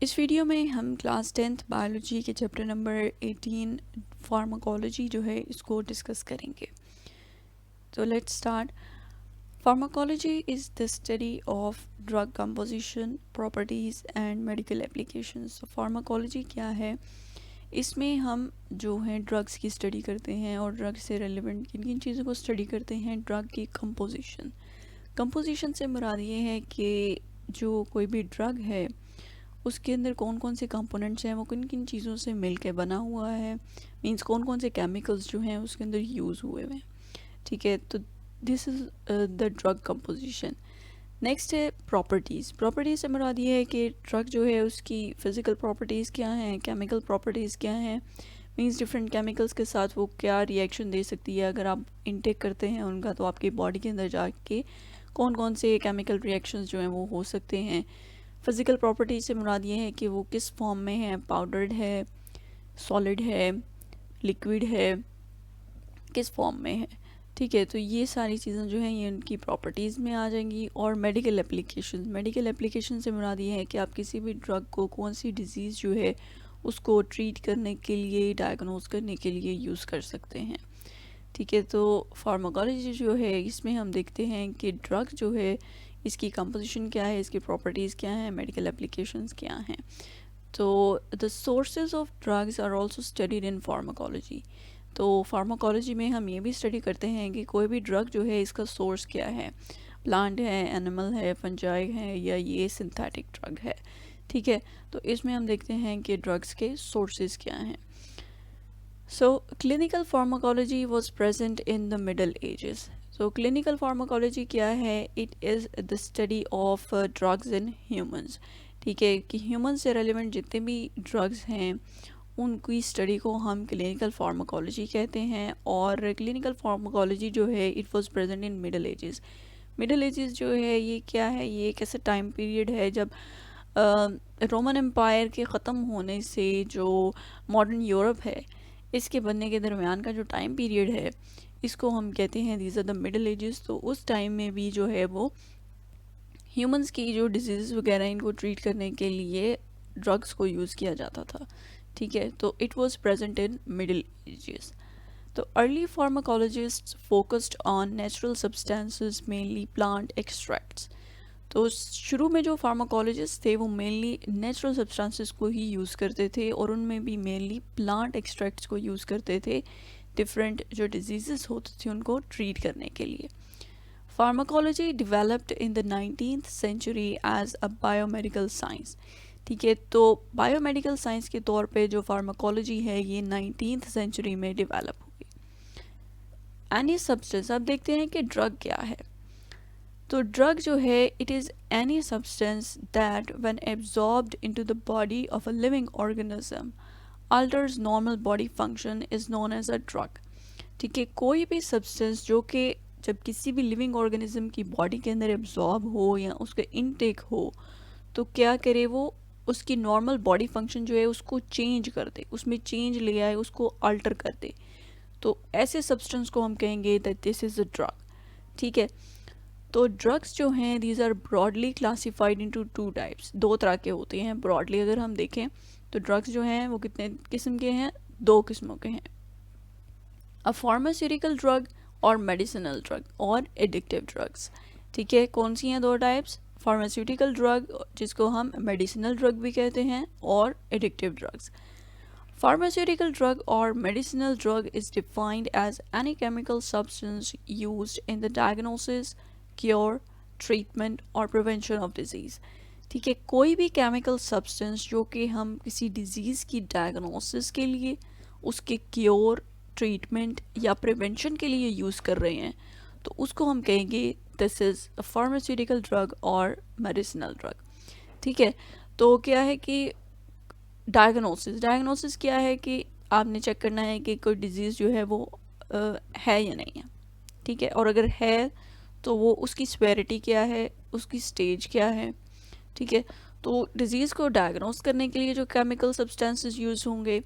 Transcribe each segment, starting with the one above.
इस वीडियो में हम क्लास 10th बायोलॉजी के चैप्टर नंबर 18 फार्माकोलॉजी जो है इसको डिस्कस करेंगे। तो let's start. Pharmacology is the study of drug composition, properties and medical applications. तो फार्माकोलॉजी क्या है? इसमें हम जो है ड्रग्स की स्टडी करते हैं और ड्रग से रेलिवेंट किन किन चीज़ों को स्टडी करते हैं। ड्रग की कंपोजिशन से मुराद ये है कि जो कोई भी ड्रग है उसके अंदर कौन कौन से कंपोनेंट्स हैं, वो किन किन चीज़ों से मिल के बना हुआ है, मींस कौन कौन से केमिकल्स जो हैं उसके अंदर यूज़ हुए हुए हैं। ठीक है, तो this is the drug composition. Next है प्रॉपर्टीज़ से मुराद ये है कि ड्रग जो है उसकी फ़िज़िकल प्रॉपर्टीज़ क्या हैं, केमिकल प्रॉपर्टीज़ क्या हैं, मींस डिफरेंट केमिकल्स के साथ वो क्या रिएक्शन दे सकती है अगर आप इनटेक करते हैं उनका, तो आपकी बॉडी के अंदर जाके कौन कौन से केमिकल रिएक्शंस जो हैं वो हो सकते हैं। फ़िज़िकल प्रॉपर्टी से मुराद ये है कि वो किस फॉर्म में है, पाउडर्ड है, सॉलिड है, लिक्विड है, किस फॉर्म में है। ठीक है, तो ये सारी चीज़ें जो हैं ये उनकी प्रॉपर्टीज़ में आ जाएंगी। और मेडिकल एप्लीकेशन से मुराद ये है कि आप किसी भी ड्रग को कौन सी डिज़ीज़ जो है उसको ट्रीट करने के लिए, डायग्नोज करने के लिए यूज़ कर सकते हैं। ठीक है, तो फार्माकोलॉजी जो है इसमें हम देखते हैं कि ड्रग जो है इसकी कंपोजिशन क्या है, इसकी प्रॉपर्टीज़ क्या हैं, मेडिकल एप्लीकेशंस क्या हैं। तो the sources of drugs are also studied in pharmacology. तो फार्माकोलॉजी में हम ये भी स्टडी करते हैं कि कोई भी ड्रग जो है इसका सोर्स क्या है, प्लांट है, एनिमल है, फंजाई है, या ये सिंथेटिक ड्रग है। ठीक है, तो इसमें हम देखते हैं कि ड्रग्स के सोर्सेज क्या हैं। So, clinical pharmacology was present in the Middle Ages. So, clinical pharmacology क्या है? It is the study of drugs in humans. ठीक है, कि ह्यूमन से रेलिवेंट जितने भी ड्रग्स हैं उनकी स्टडी को हम क्लिनिकल फार्माकोलॉजी कहते हैं। और क्लिनिकल फार्माकोलॉजी जो है it was present in middle edges जो है ये क्या है? ये एक ऐसा टाइम पीरियड है जब रोमन एम्पायर के ख़त्म होने से जो मॉडर्न यूरोप है इसके बनने के दरमियान का जो टाइम पीरियड है इसको हम कहते हैं these are the middle ages. तो उस टाइम में भी जो है वो ह्यूमंस की जो डिजीज़ वगैरह इनको ट्रीट करने के लिए ड्रग्स को यूज़ किया जाता था। ठीक है, तो it was present in middle ages. तो early pharmacologist focused on natural substances, mainly plant extracts. तो शुरू में जो फार्माकोलॉजिस्ट थे वो मेनली नेचुरल सब्सटेंसेस को ही यूज़ करते थे और उनमें भी मेनली प्लांट एक्सट्रैक्ट्स को यूज़ करते थे डिफरेंट जो डिजीज़ होती थी उनको ट्रीट करने के लिए। Pharmacology developed in the 19th century as a biomedical science. ठीक है, तो बायोमेडिकल साइंस के तौर पे जो फार्माकोलॉजी है ये 19th सेंचुरी में डेवलप हुई। एनी सब्सटेंस, अब देखते हैं कि ड्रग क्या है। तो ड्रग जो है it is any substance that when absorbed into the body of a living organism alters normal body function is known as a drug. ठीक है, कोई भी सब्सटेंस जो कि जब किसी भी लिविंग ऑर्गेनिज्म की बॉडी के अंदर एब्जॉर्ब हो या उसके इनटेक हो तो क्या करे, वो उसकी नॉर्मल बॉडी फंक्शन जो है उसको चेंज कर दे, उसमें चेंज ले आए, उसको अल्टर कर दे। तो ऐसे सब्सटेंस को हम कहेंगे that this is a drug. ठीक है, तो ड्रग्स जो हैं these are broadly classified into two types. दो तरह के होते हैं ब्रॉडली अगर हम देखें तो ड्रग्स जो हैं वो कितने किस्म के हैं? दो किस्मों के हैं, अ फार्मास्यूटिकल ड्रग और मेडिसिनल ड्रग और एडिक्टिव ड्रग्स। ठीक है, कौन सी हैं दो टाइप्स? फार्मास्यूटिकल ड्रग जिसको हम मेडिसिनल ड्रग भी कहते हैं और addictive drugs. Pharmaceutical drug or medicinal drug is defined as any chemical substance used in the diagnosis, cure, treatment or prevention of disease. ठीक है, कोई भी केमिकल सब्सटेंस जो कि हम किसी डिजीज़ की डायग्नोसिस के लिए, उसके क्योर, ट्रीटमेंट या प्रिवेंशन के लिए यूज़ कर रहे हैं तो उसको हम कहेंगे this is a pharmaceutical drug और मेडिसिनल ड्रग। ठीक है, तो क्या है कि डायग्नोसिस क्या है कि आपने चेक करना है कि कोई डिज़ीज़ जो है वो है या नहीं है। ठीक है, और अगर है तो वो उसकी स्वेरिटी क्या है, उसकी स्टेज क्या है। ठीक है, तो डिज़ीज़ को डायग्नोस करने के लिए जो केमिकल सब्सटेंसेस यूज़ होंगे,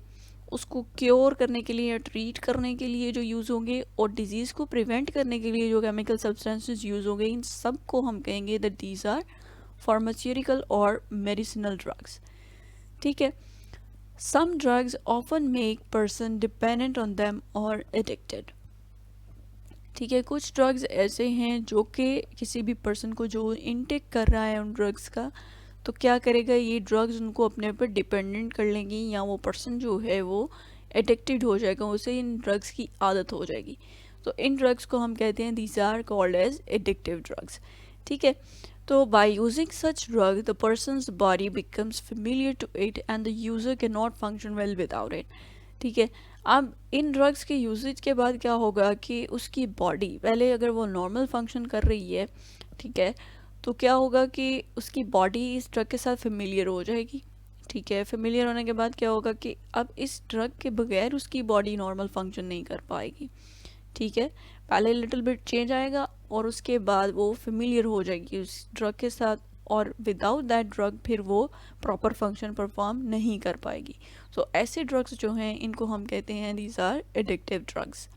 उसको क्योर करने के लिए या ट्रीट करने के लिए जो यूज़ होंगे, और डिज़ीज़ को प्रिवेंट करने के लिए जो केमिकल सब्सटेंसेस यूज़ होंगे, इन सब को हम कहेंगे दैट दीज आर फार्मास्यूटिकल और मेडिसिनल ड्रग्स। ठीक है। Some drugs often make person dependent on them और एडिक्टेड। ठीक है, कुछ ड्रग्स ऐसे हैं जो कि किसी भी पर्सन को जो इनटेक कर रहा है उन ड्रग्स का, तो क्या करेगा, ये ड्रग्स उनको अपने पर डिपेंडेंट कर लेंगी, या वो पर्सन जो है वो एडिक्टेड हो जाएगा, उसे इन ड्रग्स की आदत हो जाएगी। तो इन ड्रग्स को हम कहते हैं these are called as addictive drugs. ठीक है, तो by using such drug the person's body becomes familiar to it and the user can not function well without it. ठीक है, अब इन ड्रग्स के यूजेज के बाद क्या होगा कि उसकी बॉडी, पहले अगर वो नॉर्मल फंक्शन कर रही है, ठीक है, तो क्या होगा कि उसकी बॉडी इस ड्रग के साथ फेमिलियर हो जाएगी। ठीक है, फेमिलियर होने के बाद क्या होगा कि अब इस ड्रग के बगैर उसकी बॉडी नॉर्मल फंक्शन नहीं कर पाएगी। ठीक है, पहले लिटिल बिट चेंज आएगा और उसके बाद वो फेमिलियर हो जाएगी उस ड्रग के साथ, और विदाउट दैट ड्रग फिर वो प्रॉपर फंक्शन परफॉर्म नहीं कर पाएगी। सो ऐसे ड्रग्स जो हैं इनको हम कहते हैं these are addictive drugs.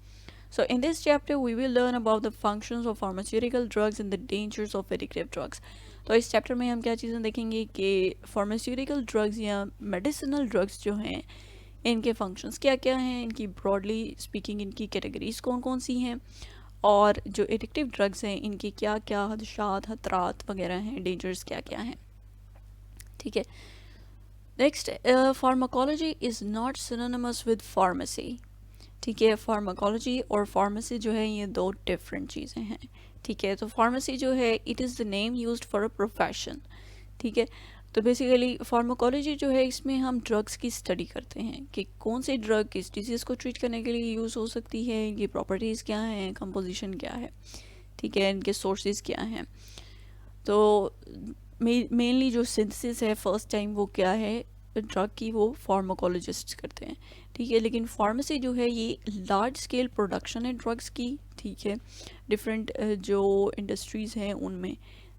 So in this chapter we will learn about the functions of pharmaceutical drugs and the dangers of addictive drugs. तो इस चैप्टर में हम क्या चीज़ें देखेंगे कि फार्मास्यूटिकल ड्रग्स या मेडिसिनल ड्रग्स जो हैं इनके फंक्शंस क्या क्या हैं, इनकी ब्रॉडली स्पीकिंग इनकी कैटेगरीज कौन कौन सी हैं, और जो एडिक्टिव ड्रग्स हैं इनके क्या क्या हदशात खतरात वगैरह हैं, डेंजर्स क्या क्या हैं। ठीक है, next, pharmacology is not synonymous with pharmacy. ठीक है, फार्माकोलॉजी और फार्मेसी जो है ये दो डिफरेंट चीज़ें हैं। ठीक है, तो फार्मेसी जो है it is the name used for a profession. ठीक है, तो बेसिकली फार्माकोलॉजी जो है इसमें हम ड्रग्स की स्टडी करते हैं कि कौन सी ड्रग किस डिजीज़ को ट्रीट करने के लिए यूज़ हो सकती है, इनकी प्रॉपर्टीज़ क्या हैं, कंपोजिशन क्या है, ठीक है, इनके सोर्सेज क्या हैं। तो मेनली जो सिंथेसिस है फर्स्ट टाइम वो क्या है ड्रग की, वो फार्माकोलॉजिस्ट करते हैं। ठीक है, लेकिन फार्मेसी जो है ये लार्ज स्केल प्रोडक्शन है ड्रग्स की। ठीक है, डिफरेंट जो इंडस्ट्रीज़ हैं उनमें,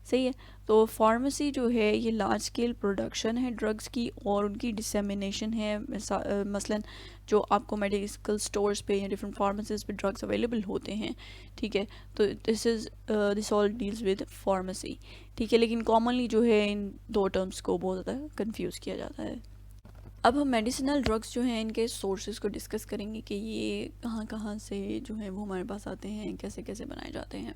सही है। तो फार्मेसी जो है ये लार्ज स्केल प्रोडक्शन है ड्रग्स की और उनकी डिसेमिनेशन है। मसलन जो आपको मेडिकल स्टोर्स पे या डिफरेंट फार्मेसीज पे ड्रग्स अवेलेबल होते हैं, ठीक है, तो this all deals with pharmacy. ठीक है, लेकिन कॉमनली जो है इन दो टर्म्स को बहुत ज़्यादा कंफ्यूज किया जाता है। अब हम मेडिसिनल ड्रग्स जो हैं इनके सोर्सेज को डिस्कस करेंगे कि ये कहाँ कहाँ से जो है वो हमारे पास आते हैं, कैसे कैसे बनाए जाते हैं।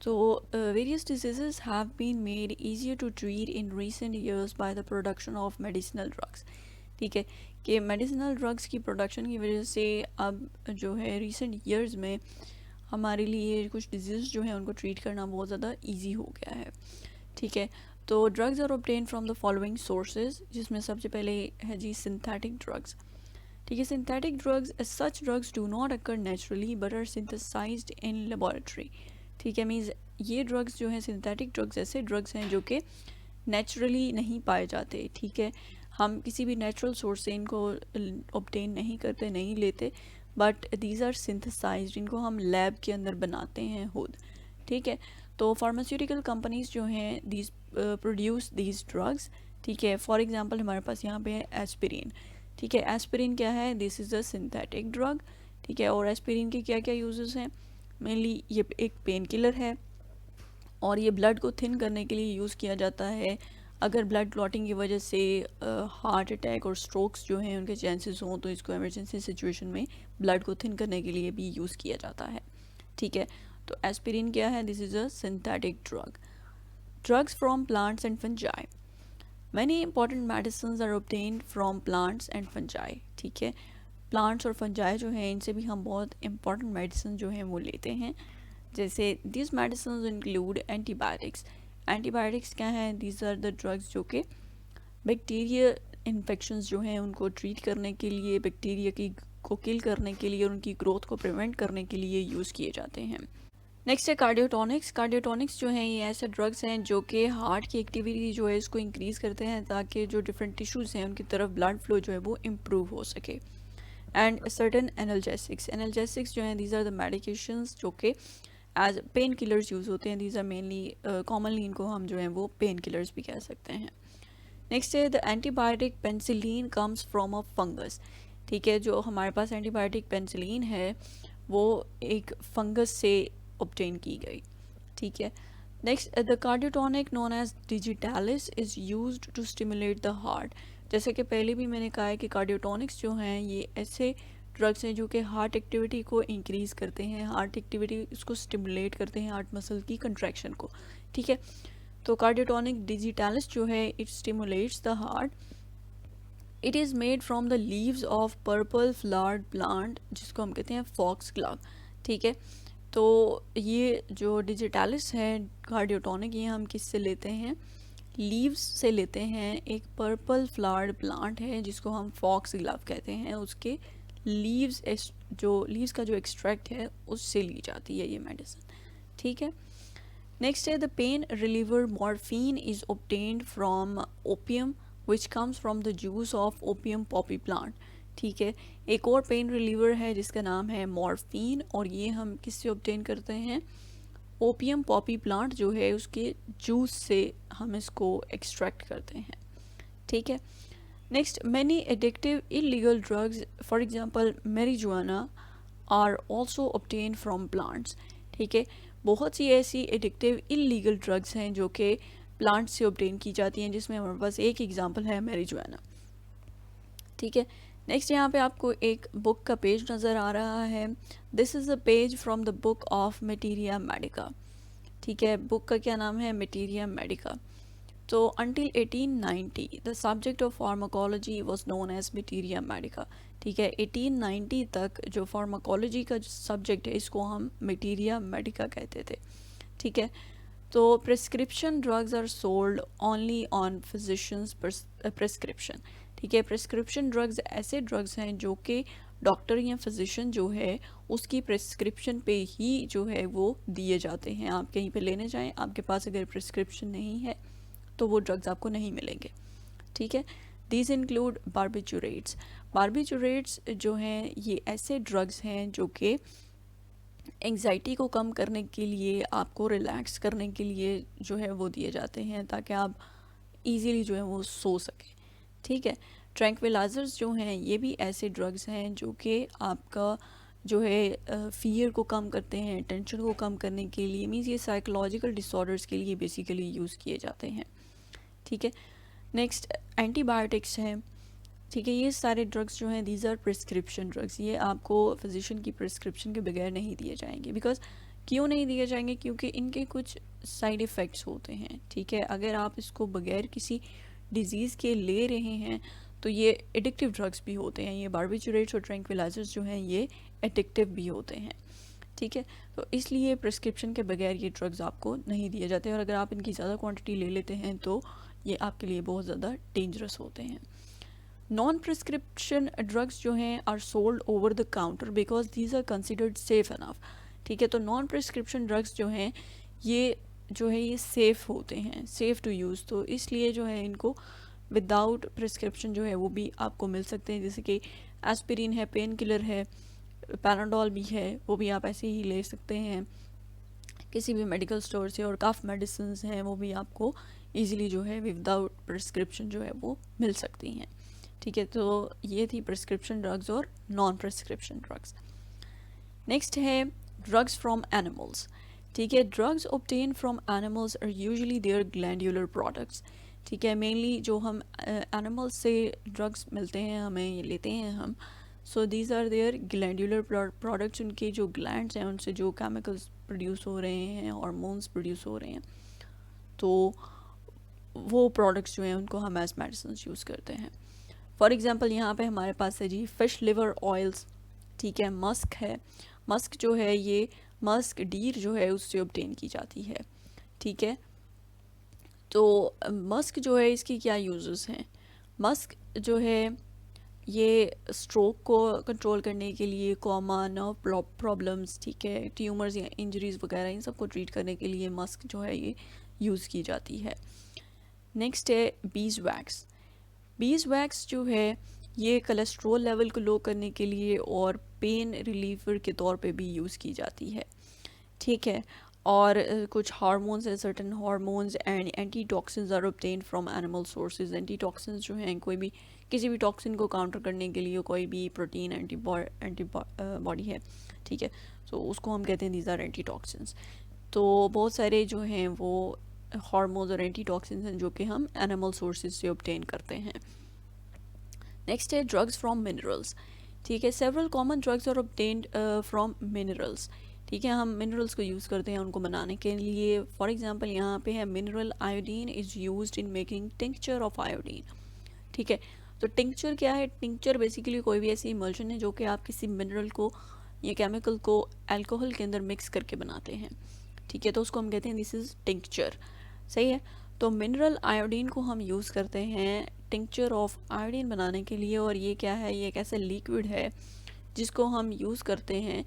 तो various diseases have been made easier to treat in recent years by the production of medicinal drugs। ठीक है, कि मेडिसिनल ड्रग्स की प्रोडक्शन की वजह से अब जो है रिसेंट ईयर्स में हमारे लिए कुछ डिजीज़ जो हैं उनको ट्रीट करना बहुत ज़्यादा इजी हो गया है। ठीक है, तो drugs are obtain from the following sources, जिसमें सबसे पहले है जी सिंथेटिक ड्रग्स। ठीक है, synthetic drugs as such drugs do not occur naturally but are synthesized in laboratory. ठीक है, मीन्स ये ड्रग्स जो हैं सिंथेटिक ड्रग्स ऐसे ड्रग्स हैं जो कि नेचुरली नहीं पाए जाते। ठीक है, हम किसी भी नेचुरल सोर्स से इनको ऑब्टेन नहीं करते, नहीं लेते, बट दीज आर सिंथेसाइज्ड, इनको हम लैब के अंदर बनाते हैं खुद। ठीक है, तो फार्मास्यूटिकल कंपनीज जो हैं दीज प्रोड्यूस दीज ड्रग्स। ठीक है, फॉर एग्जांपल हमारे पास यहाँ पे है एस्पिरिन। ठीक है, एस्पिरिन क्या है, this is a synthetic drug. ठीक है, और एस्पिरिन के क्या क्या यूजेस हैं, मेनली ये एक पेन किलर है और ये ब्लड को थिन करने के लिए यूज़ किया जाता है। अगर ब्लड क्लॉटिंग की वजह से हार्ट अटैक और स्ट्रोक्स जो हैं उनके चांसेस हों तो इसको इमरजेंसी सिचुएशन में ब्लड को थिन करने के लिए भी यूज़ किया जाता है। ठीक है, तो एस्पिरिन क्या है, this is a synthetic drug. Drugs from plants and fungi, many important medicine are obtained from plants and fungi. ठीक है, प्लांट्स और फंजाई जो हैं इनसे भी हम बहुत इंपॉर्टेंट मेडिसिन जो हैं वो लेते हैं। जैसे this medicine include antibiotics. Antibiotics क्या हैं, दीज आर द ड्रग्स जो कि बैक्टीरिया इन्फेक्शंस जो हैं उनको ट्रीट करने के लिए, बैक्टीरिया की को किल करने के लिए और उनकी ग्रोथ को प्रिवेंट करने के लिए यूज़ किए जाते हैं। नेक्स्ट है कार्डियोटॉनिक्स। कार्डियोटॉनिक्स जो हैं ये ऐसे ड्रग्स हैं जो कि हार्ट की एक्टिविटी जो है इसको इंक्रीज़ करते हैं ताकि जो डिफरेंट टिश्यूज़ हैं उनकी तरफ ब्लड फ्लो जो है वो इम्प्रूव हो सके। एंड सर्टन एनाल्जेसिक्स, एनाल्जेसिक्स जो हैं दीज आर द मेडिकेशंस जो कि एज पेन किलर्स यूज़ होते हैं। दीज आर मेनली कॉमनली इनको हम जो हैं वो पेन किलर्स भी कह सकते हैं। नेक्स्ट है the antibiotic penicillin comes from a fungus. ठीक है, जो हमारे पास एंटीबायोटिक पेंसिलिन है वो एक फंगस से ऑब्टेन की गई। ठीक है, next the cardiotonic known as digitalis is used to stimulate the heart. जैसे कि पहले भी मैंने कहा है कि कार्डियोटॉनिक्स जो हैं ये ऐसे ड्रग्स हैं जो कि हार्ट एक्टिविटी को इंक्रीज़ करते हैं, हार्ट एक्टिविटी इसको स्टिमुलेट करते हैं, हार्ट मसल की कंट्रैक्शन को, ठीक है। तो कार्डियोटॉनिक डिजिटालिस जो है it stimulates the heart. It is made from the leaves of purple flowered plant जिसको हम कहते हैं फॉक्स ग्लाव, ठीक है। तो ये जो डिजिटालिस है कार्डियोटॉनिक ये हम किससे लेते हैं, लीव्स से लेते हैं। एक पर्पल फ्लावर्ड प्लांट है जिसको हम फॉक्स ग्लाव कहते हैं, उसके लीव्स जो लीव्स का जो एक्सट्रैक्ट है उससे ली जाती है ये मेडिसिन, ठीक है। नेक्स्ट है the pain reliever morphine is obtained from opium which comes from the juice of opium Poppy plant, ठीक है। एक और पेन रिलीवर है जिसका नाम है मॉर्फिन और ये हम किससे ऑब्टेन करते हैं, ओपियम पॉपी प्लांट जो है उसके जूस से हम इसको एक्सट्रैक्ट करते हैं, ठीक है। Next many addictive illegal drugs for example marijuana are also obtain from plants, ठीक है। बहुत सी ऐसी एडिक्टिव इलीगल ड्रग्स हैं जो कि प्लांट से ऑब्टेन की जाती हैं, जिसमें हमारे पास एक एग्जांपल है मैरिजुआना, ठीक है। नेक्स्ट यहाँ पे आपको एक बुक का पेज नज़र आ रहा है। This is a page from the book of materia medica, ठीक है। बुक का क्या नाम है, मटीरिया मेडिका। तो until 1890 the subject of pharmacology was known as materia medica, ठीक है। 1890 तक जो फार्माकोलॉजी का सब्जेक्ट है इसको हम मटीरिया मेडिका कहते थे, ठीक है। तो prescription drugs are sold only on physician's prescription, ठीक है। प्रिस्क्रिप्शन ड्रग्स ऐसे ड्रग्स हैं जो कि डॉक्टर या फिजिशियन जो है उसकी प्रिस्क्रिप्शन पे ही जो है वो दिए जाते हैं। आप कहीं पे लेने जाएं, आपके पास अगर प्रिस्क्रिप्शन नहीं है तो वो ड्रग्स आपको नहीं मिलेंगे, ठीक है। These include barbiturates. बारबिचुरेट्स जो हैं ये ऐसे ड्रग्स हैं जो कि एंग्जाइटी को कम करने के लिए, आपको रिलैक्स करने के लिए जो है वो दिए जाते हैं ताकि आप इजीली जो है वो सो सकें, ठीक है। ट्रैंक्विलाइजर्स जो हैं ये भी ऐसे ड्रग्स हैं जो कि आपका जो है फियर को कम करते हैं, टेंशन को कम करने के लिए, मीन्स ये साइकोलॉजिकल डिसऑर्डर्स के लिए बेसिकली यूज़ किए जाते हैं, ठीक है। नेक्स्ट एंटीबायोटिक्स हैं, ठीक है। ये सारे ड्रग्स जो हैं दीज आर प्रिस्क्रिप्शन ड्रग्स, ये आपको फिजिशियन की प्रिस्क्रिप्शन के बगैर नहीं दिए जाएंगे। बिकॉज क्यों नहीं दिए जाएंगे, क्योंकि इनके कुछ साइड इफ़ेक्ट्स होते हैं, ठीक है। अगर आप इसको बगैर किसी डिजीज़ के ले रहे हैं तो ये एडिक्टिव ड्रग्स भी होते हैं। ये बारबिचुरेट्स और ट्रैंक्विलाइजर्स जो हैं ये एडिक्टिव भी होते हैं, ठीक है। तो इसलिए प्रिस्क्रिप्शन के बगैर ये ड्रग्स आपको नहीं दिए जाते और अगर आप इनकी ज़्यादा क्वांटिटी ले लेते हैं तो ये आपके लिए बहुत ज़्यादा डेंजरस होते हैं। नॉन प्रिस्क्रिप्शन ड्रग्स जो हैं are sold over the counter because these are considered safe enough, ठीक है। तो नॉन प्रिस्क्रिप्शन ड्रग्स जो हैं ये जो है ये सेफ़ होते हैं, सेफ़ टू यूज़, तो इसलिए जो है इनको विदाउट प्रिस्क्रिप्शन जो है वो भी आपको मिल सकते हैं। जैसे कि एस्पिरिन है, पेन किलर है, पैराडोल भी है, वो भी आप ऐसे ही ले सकते हैं किसी भी मेडिकल स्टोर से, और कफ मेडिसिन हैं वो भी आपको इजीली जो है विदाउट प्रिस्क्रिप्शन जो है वो मिल सकती हैं, ठीक है। तो ये थी प्रिस्क्रिप्शन ड्रग्स और नॉन प्रिस्क्रिप्शन ड्रग्स। नेक्स्ट है ड्रग्स फ्रॉम एनिमल्स, ठीक है। Drugs obtain from animals are usually their glandular products, ठीक है। मेनली जो हम एनिमल्स से ड्रग्स मिलते हैं, हमें ये लेते हैं हम, so these are their glandular products, उनके जो ग्लैंड्स हैं उनसे जो केमिकल्स प्रोड्यूस हो रहे हैं, हार्मोन्स प्रोड्यूस हो रहे हैं, तो वो प्रोडक्ट्स जो हैं उनको हम एज मेडिसिन यूज़ करते हैं। फॉर एग्ज़ाम्पल यहाँ पे हमारे पास है जी फ़िश लिवर ऑयल्स, ठीक है। मस्क है, मस्क जो है ये मस्क डीर जो है उससे ऑब्टेन की जाती है, ठीक है। तो मस्क जो है इसकी क्या यूजेस हैं, मस्क जो है ये स्ट्रोक को कंट्रोल करने के लिए, कोमा, नर्व प्रॉब्लम्स, ठीक है, ट्यूमर्स या इंजरीज़ वगैरह इन सब को ट्रीट करने के लिए मस्क जो है ये यूज़ की जाती है। नेक्स्ट है बीज वैक्स। बीज वैक्स जो है ये कोलेस्ट्रॉल लेवल को लो करने के लिए और पेन रिलीवर के तौर पे भी यूज़ की जाती है, ठीक है। और कुछ हार्मोन्स हैं, certain hormones and antitoxins are obtained from animal sources. Antitoxins जो हैं कोई भी किसी भी टॉक्सिन को काउंटर करने के लिए कोई भी प्रोटीन एंटीबॉडी है, ठीक है, तो उसको हम कहते हैं दीज आर एंटी टॉक्सिन्स। तो बहुत सारे जो हैं वो हार्मोन्स और एंटी टॉक्सिन्स हैं जो कि हम एनिमल सोर्सेज से ऑब्टेन करते हैं। नेक्स्ट है ड्रग्स फ्रॉम मिनरल्स। ठीक है, several common drugs are obtained from minerals. ठीक है, हम मिनरल्स को यूज़ करते हैं उनको बनाने के लिए। फॉर एग्जांपल यहाँ पे है mineral iodine is used in making tincture of iodine. ठीक है, तो टिंक्चर क्या है? टिंक्चर बेसिकली कोई भी ऐसी इमल्शन है जो कि आप किसी मिनरल को या केमिकल को अल्कोहल के अंदर मिक्स करके बनाते हैं। ठीक है, तो उसको हम कहते हैं दिस इज़ टिंक्चर। सही है, तो मिनरल आयोडीन को हम यूज़ करते हैं टिंक्चर ऑफ आयोडीन बनाने के लिए। और ये क्या है? ये एक ऐसा लिक्विड है जिसको हम यूज़ करते हैं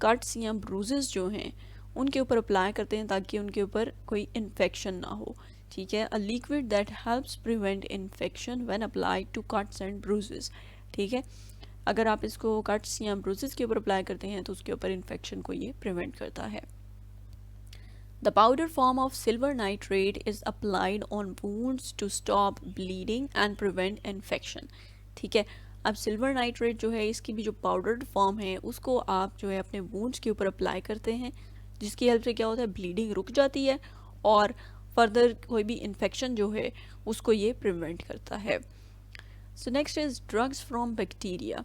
कट्स या ब्रूजेस जो हैं उनके ऊपर अप्लाई करते हैं ताकि उनके ऊपर कोई इन्फेक्शन ना हो। ठीक है, a liquid that helps prevent infection when applied to cuts and bruises. ठीक है, अगर आप इसको कट्स या ब्रूजेस के ऊपर अप्लाई करते हैं तो उसके ऊपर इन्फेक्शन को ये प्रिवेंट करता है। The powder form of silver nitrate is applied on wounds to stop bleeding and prevent infection. ठीक है, अब सिल्वर नाइट्रेट जो है इसकी भी जो पाउडर्ड फॉर्म है उसको आप जो है अपने वूंड्स के ऊपर अप्लाई करते हैं, जिसकी हेल्प से क्या होता है? ब्लीडिंग रुक जाती है और फर्दर कोई भी इन्फेक्शन जो है उसको ये प्रिवेंट करता है। So next is drugs from bacteria.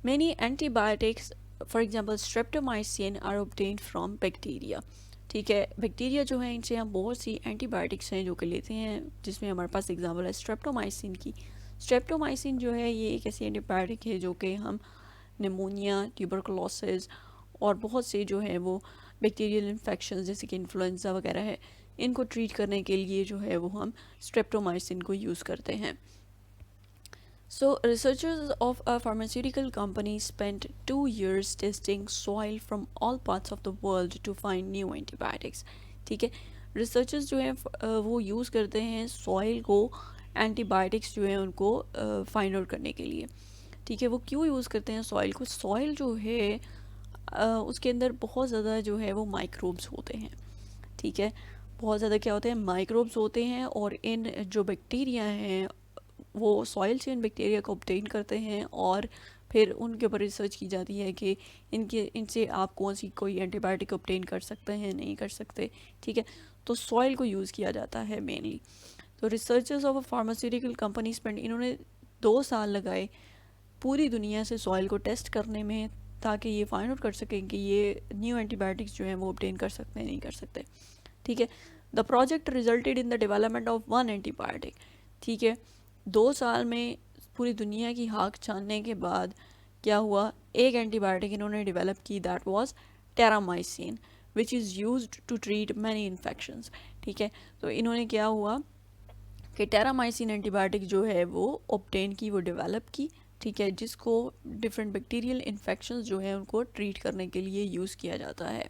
Many antibiotics, for example streptomycin, are obtained from bacteria. ठीक है, बैक्टीरिया जो है इनसे हम बहुत सी एंटीबायोटिक्स हैं जो कि लेते हैं, जिसमें हमारे पास एग्जांपल है स्ट्रेप्टोमाइसिन की। स्ट्रेप्टोमाइसिन जो है ये एक ऐसी एंटीबायोटिक है जो कि हम निमोनिया, ट्यूबरकुलोसिस और बहुत से जो है वो बैक्टीरियल इन्फेक्शन जैसे कि इन्फ्लुएंजा वगैरह है, इनको ट्रीट करने के लिए जो है वो हम स्ट्रेप्टोमाइसिन को यूज़ करते हैं। So, researchers of a pharmaceutical company spent 2 years testing soil from all parts of the world to find new antibiotics. ठीक है, रिसर्चर्स जो हैं वो यूज़ करते हैं सॉइल को एंटीबायोटिक्स जो हैं उनको फाइंड आउट करने के लिए। ठीक है, वो क्यों यूज़ करते हैं सॉइल को? सॉइल जो है उसके अंदर बहुत ज़्यादा जो है वो माइक्रोब्स होते हैं। ठीक है, बहुत ज़्यादा क्या होते हैं? माइक्रोब्स होते हैं, और इन जो बैक्टीरिया हैं वो सॉइल से इन बैक्टीरिया को ऑब्टेन करते हैं और फिर उनके ऊपर रिसर्च की जाती है कि इनसे आप कौन सी कोई एंटीबायोटिक ऑब्टेन कर सकते हैं, नहीं कर सकते। ठीक है, तो सॉइल को यूज़ किया जाता है मेनली। तो researchers of a pharmaceutical company spend, इन्होंने 2 साल लगाए पूरी दुनिया से सॉइल को टेस्ट करने में ताकि ये फाइंड आउट कर सकें कि ये न्यू एंटीबायोटिक्स जो हैं वो ऑब्टेन कर सकते हैं, नहीं कर सकते। ठीक है, the project resulted in the development of 1 antibiotic. ठीक है, 2 साल में पूरी दुनिया की हाँक छानने के बाद क्या हुआ? एक एंटीबायोटिक इन्होंने डेवलप की, that was Terramycin which is used to treat many infections. ठीक है, तो इन्होंने क्या हुआ कि टेरामाइसिन एंटीबायोटिक जो है वो ऑब्टेन की, वो डेवलप की। ठीक है, जिसको डिफरेंट बैक्टीरियल इन्फेक्शंस जो है उनको ट्रीट करने के लिए यूज़ किया जाता है।